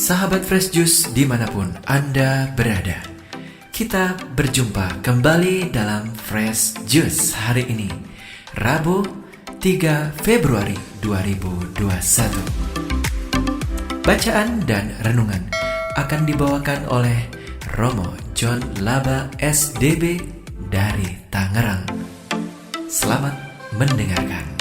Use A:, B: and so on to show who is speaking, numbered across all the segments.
A: Sahabat Fresh Juice dimanapun Anda berada, kita berjumpa kembali dalam Fresh Juice hari ini, Rabu 3 Februari 2021. Bacaan dan renungan akan dibawakan oleh Romo John Laba SDB dari Tangerang. Selamat mendengarkan.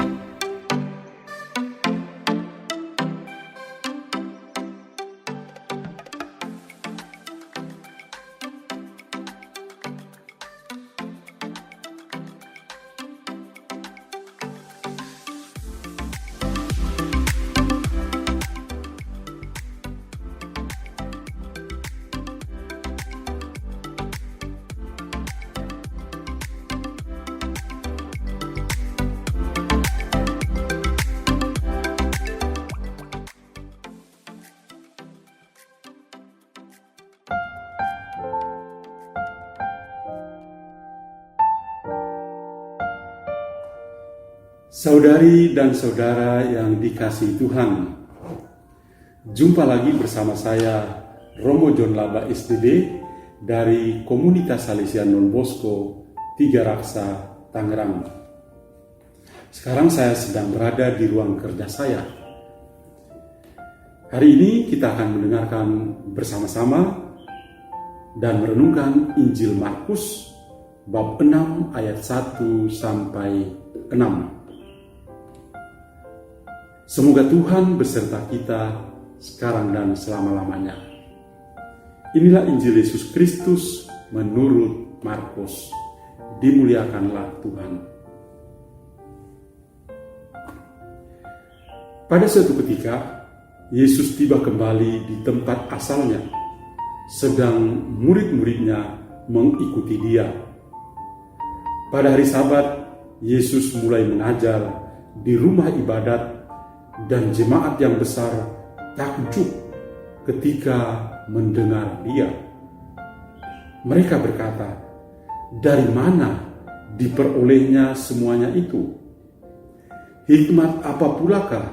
B: Saudari dan saudara yang dikasihi Tuhan, jumpa lagi bersama saya Romo John Laba SDB dari Komunitas Salesian Don Bosco Tiga Raksa, Tangerang. Sekarang saya sedang berada di ruang kerja saya. Hari ini kita akan mendengarkan bersama-sama dan merenungkan Injil Markus bab 6 ayat 1 sampai 6. Semoga Tuhan beserta kita sekarang dan selama-lamanya. Inilah Injil Yesus Kristus menurut Markus. Dimuliakanlah Tuhan. Pada suatu ketika, Yesus tiba kembali di tempat asalnya, sedang murid-muridnya mengikuti dia. Pada hari Sabat, Yesus mulai mengajar di rumah ibadat, dan jemaat yang besar takjub ketika mendengar dia. Mereka berkata, "Dari mana diperolehnya semuanya itu? Hikmat apa pulakah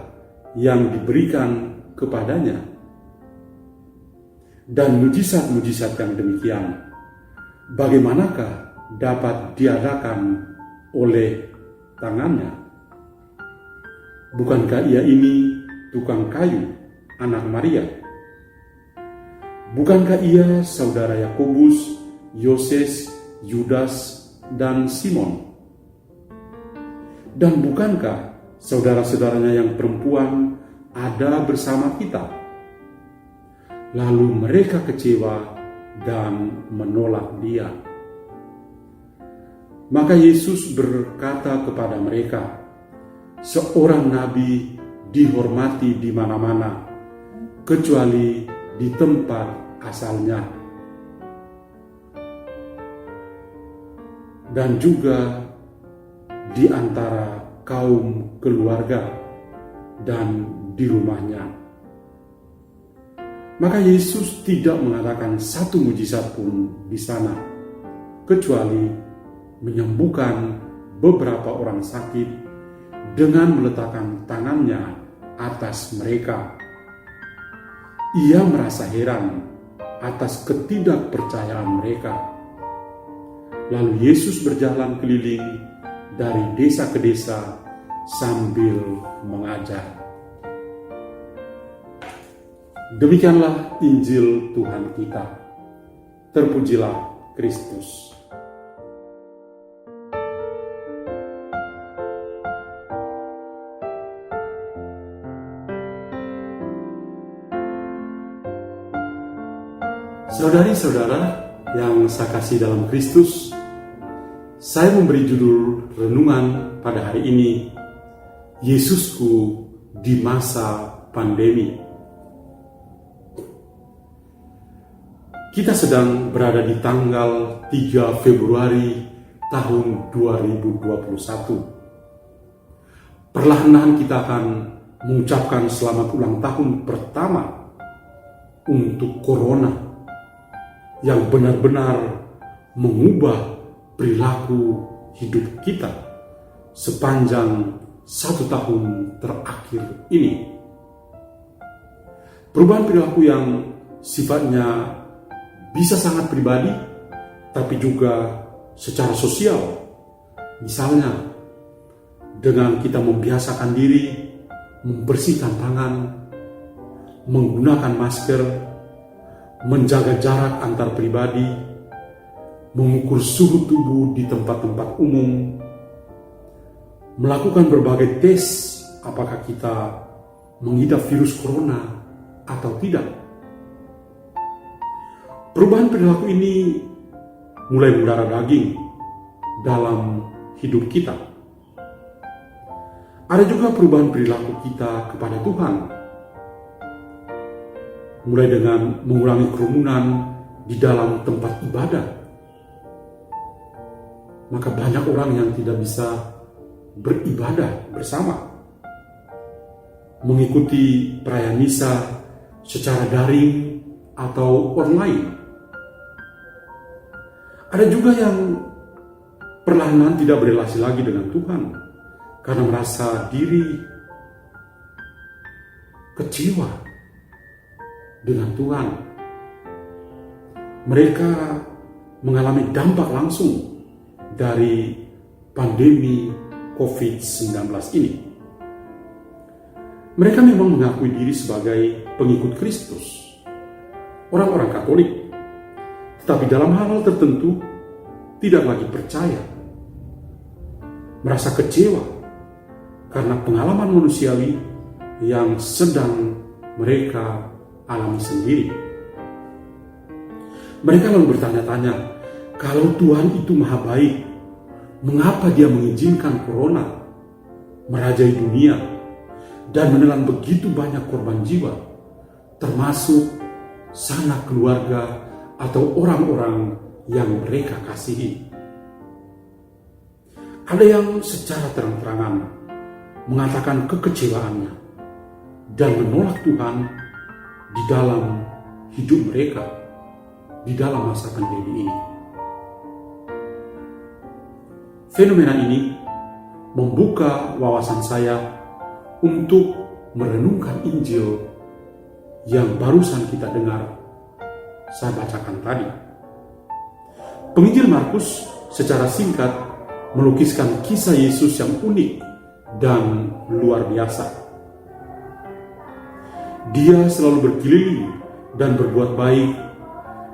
B: yang diberikan kepadanya? Dan mujizat-mujizat yang demikian, bagaimanakah dapat diadakan oleh tangannya? Bukankah ia ini tukang kayu, anak Maria? Bukankah ia saudara Yakobus, Yoses, Yudas, dan Simon? Dan bukankah saudara-saudaranya yang perempuan ada bersama kita?" Lalu mereka kecewa dan menolak dia. Maka Yesus berkata kepada mereka, "Seorang nabi dihormati di mana-mana, kecuali di tempat asalnya, dan juga di antara kaum keluarga dan di rumahnya." Maka Yesus tidak mengatakan satu mujizat pun di sana, kecuali menyembuhkan beberapa orang sakit dengan meletakkan tangannya atas mereka. Ia merasa heran atas ketidakpercayaan mereka. Lalu Yesus berjalan keliling dari desa ke desa sambil mengajar. Demikianlah Injil Tuhan kita. Terpujilah Kristus. Saudari-saudara yang saya kasih dalam Kristus, saya memberi judul renungan pada hari ini, Yesusku di masa pandemi. Kita sedang berada di tanggal 3 Februari tahun 2021. Perlahan-lahan kita akan mengucapkan selamat ulang tahun pertama untuk Corona yang benar-benar mengubah perilaku hidup kita sepanjang 1 tahun terakhir ini. Perubahan perilaku yang sifatnya bisa sangat pribadi, tapi juga secara sosial. Misalnya, dengan kita membiasakan diri, membersihkan tangan, menggunakan masker, menjaga jarak antar pribadi, mengukur suhu tubuh di tempat-tempat umum, melakukan berbagai tes apakah kita mengidap virus corona atau tidak. Perubahan perilaku ini mulai mendarah daging dalam hidup kita. Ada juga perubahan perilaku kita kepada Tuhan, mulai dengan mengurangi kerumunan di dalam tempat ibadah. Maka banyak orang yang tidak bisa beribadah bersama, mengikuti perayaan misa secara daring atau online. Ada juga yang perlahan tidak berrelasi lagi dengan Tuhan karena merasa diri kecewa dengan Tuhan. Mereka mengalami dampak langsung dari pandemi COVID-19 ini. Mereka memang mengakui diri sebagai pengikut Kristus, orang-orang Katolik, tetapi dalam hal tertentu tidak lagi percaya, merasa kecewa karena pengalaman manusiawi yang sedang mereka alami sendiri. Mereka lalu bertanya-tanya, kalau Tuhan itu maha baik, mengapa Dia mengizinkan corona merajai dunia dan menelan begitu banyak korban jiwa, termasuk sanak keluarga atau orang-orang yang mereka kasihi. Ada yang secara terang-terangan mengatakan kekecewaannya dan menolak Tuhan di dalam hidup mereka di dalam masa pandemi ini. Fenomena ini membuka wawasan saya untuk merenungkan Injil yang barusan kita dengar saya bacakan tadi. Penginjil Markus secara singkat melukiskan kisah Yesus yang unik dan luar biasa. Dia selalu berkeliling dan berbuat baik,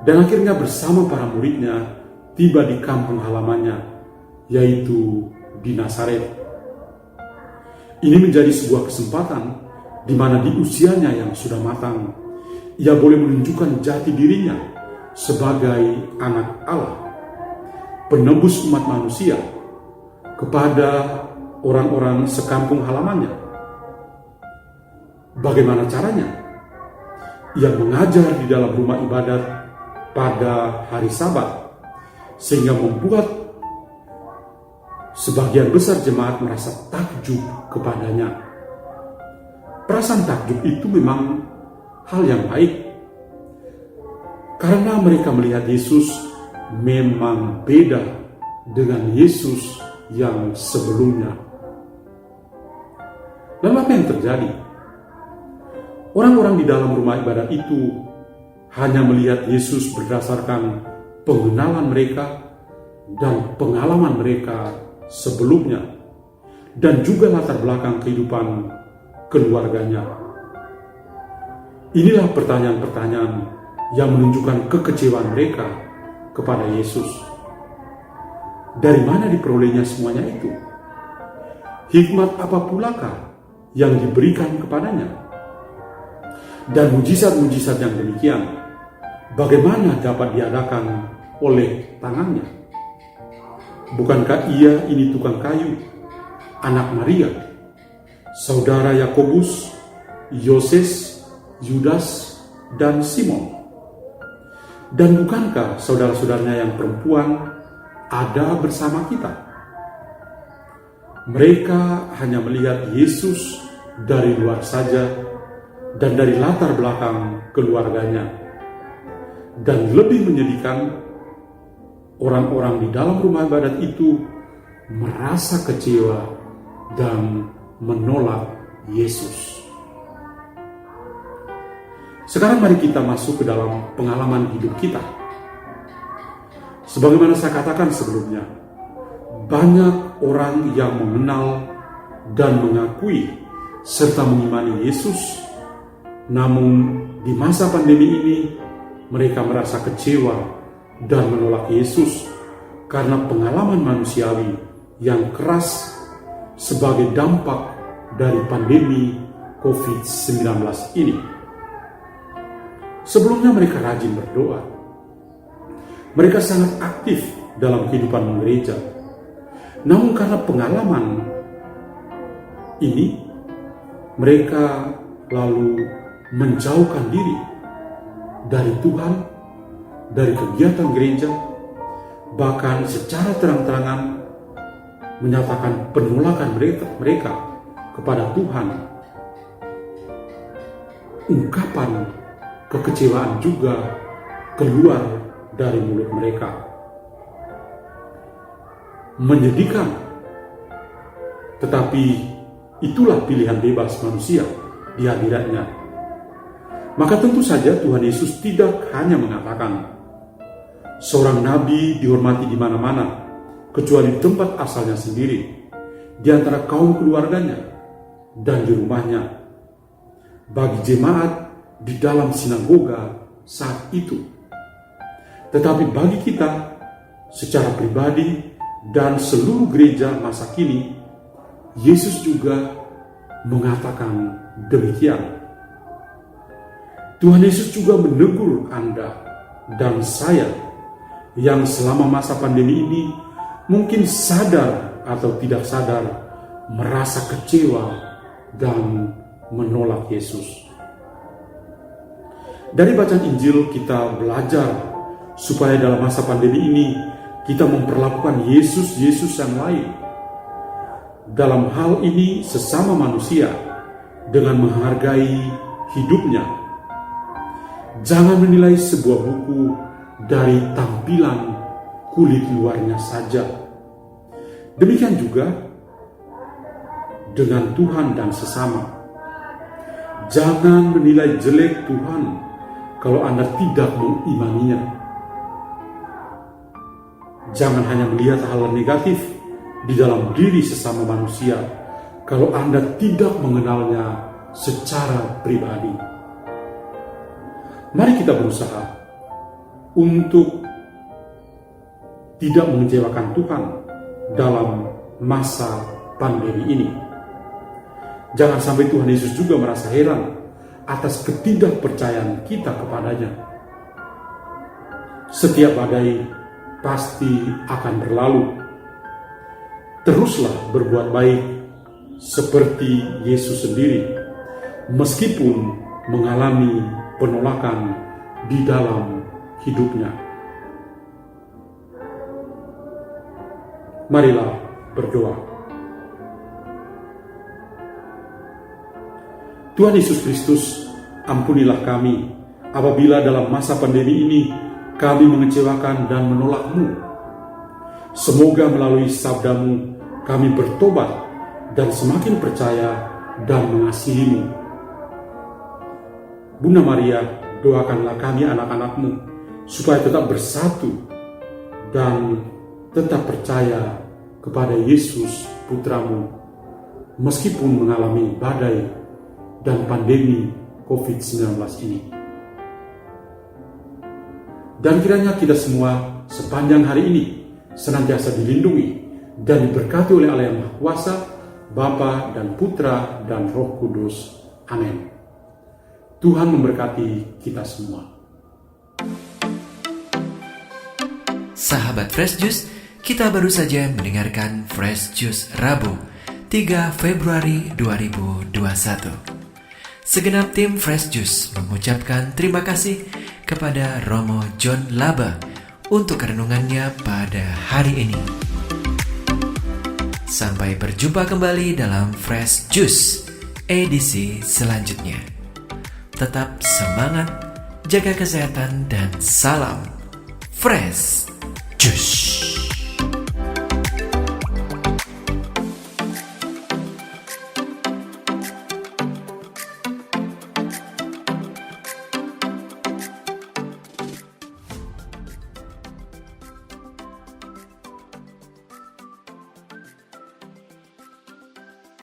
B: dan akhirnya bersama para muridnya tiba di kampung halamannya, yaitu di Nazaret. Ini menjadi sebuah kesempatan di mana di usianya yang sudah matang, ia boleh menunjukkan jati dirinya sebagai anak Allah, penebus umat manusia kepada orang-orang sekampung halamannya. Bagaimana caranya? Ia mengajar di dalam rumah ibadat pada hari Sabat, sehingga membuat sebagian besar jemaat merasa takjub kepadanya. Perasaan takjub itu memang hal yang baik, karena mereka melihat Yesus memang beda dengan Yesus yang sebelumnya. Lalu apa yang terjadi? Orang-orang di dalam rumah ibadat itu hanya melihat Yesus berdasarkan pengenalan mereka dan pengalaman mereka sebelumnya, dan juga latar belakang kehidupan keluarganya. Inilah pertanyaan-pertanyaan yang menunjukkan kekecewaan mereka kepada Yesus. Dari mana diperolehnya semuanya itu? Hikmat apa pulakah yang diberikan kepadanya? Dan mujizat-mujizat yang demikian, bagaimana dapat diadakan oleh tangannya? Bukankah ia ini tukang kayu, anak Maria, saudara Yakobus, Yoses, Yudas, dan Simon? Dan bukankah saudara-saudaranya yang perempuan ada bersama kita? Mereka hanya melihat Yesus dari luar saja dan dari latar belakang keluarganya. Dan lebih menyedihkan, orang-orang di dalam rumah ibadat itu merasa kecewa dan menolak Yesus. Sekarang mari kita masuk ke dalam pengalaman hidup kita. Sebagaimana saya katakan sebelumnya, banyak orang yang mengenal dan mengakui serta mengimani Yesus, namun di masa pandemi ini mereka merasa kecewa dan menolak Yesus karena pengalaman manusiawi yang keras sebagai dampak dari pandemi COVID-19 ini. Sebelumnya mereka rajin berdoa. Mereka sangat aktif dalam kehidupan gereja. Namun karena pengalaman ini, mereka lalu menjauhkan diri dari Tuhan, dari kegiatan gereja, bahkan secara terang-terangan menyatakan penolakan mereka kepada Tuhan. Ungkapan kekecewaan juga keluar dari mulut mereka. Menyedihkan, tetapi itulah pilihan bebas manusia di hadiratnya. Maka tentu saja Tuhan Yesus tidak hanya mengatakan seorang nabi dihormati di mana-mana, kecuali di tempat asalnya sendiri, di antara kaum keluarganya dan di rumahnya, bagi jemaat di dalam sinagoga saat itu. Tetapi bagi kita secara pribadi dan seluruh gereja masa kini, Yesus juga mengatakan demikian. Tuhan Yesus juga menegur Anda dan saya yang selama masa pandemi ini mungkin sadar atau tidak sadar merasa kecewa dan menolak Yesus. Dari bacaan Injil kita belajar supaya dalam masa pandemi ini kita memperlakukan Yesus yang lain. Dalam hal ini sesama manusia dengan menghargai hidupnya. Jangan menilai sebuah buku dari tampilan kulit luarnya saja. Demikian juga dengan Tuhan dan sesama. Jangan menilai jelek Tuhan kalau Anda tidak mengimaninya. Jangan hanya melihat hal negatif di dalam diri sesama manusia kalau Anda tidak mengenalnya secara pribadi. Mari kita berusaha untuk tidak mengecewakan Tuhan dalam masa pandemi ini. Jangan sampai Tuhan Yesus juga merasa heran atas ketidakpercayaan kita kepadanya. Setiap badai pasti akan berlalu. Teruslah berbuat baik seperti Yesus sendiri, meskipun mengalami penolakan di dalam hidupnya. Marilah berdoa. Tuhan Yesus Kristus, ampunilah kami apabila dalam masa pandemi ini kami mengecewakan dan menolak-Mu. Semoga melalui sabda-Mu kami bertobat dan semakin percaya dan mengasihi-Mu. Bunda Maria, doakanlah kami anak-anak-Mu supaya tetap bersatu dan tetap percaya kepada Yesus Putra-Mu meskipun mengalami badai dan pandemi COVID-19 ini. Dan kiranya kita semua sepanjang hari ini senantiasa dilindungi dan diberkati oleh Allah yang Maha Kuasa, Bapa dan Putra dan Roh Kudus. Amin. Tuhan memberkati kita semua.
A: Sahabat Fresh Juice, kita baru saja mendengarkan Fresh Juice Rabu 3 Februari 2021. Segenap tim Fresh Juice mengucapkan terima kasih kepada Romo John Laba untuk renungannya pada hari ini. Sampai berjumpa kembali dalam Fresh Juice edisi selanjutnya. Tetap semangat, jaga kesehatan, dan salam Fresh Juice.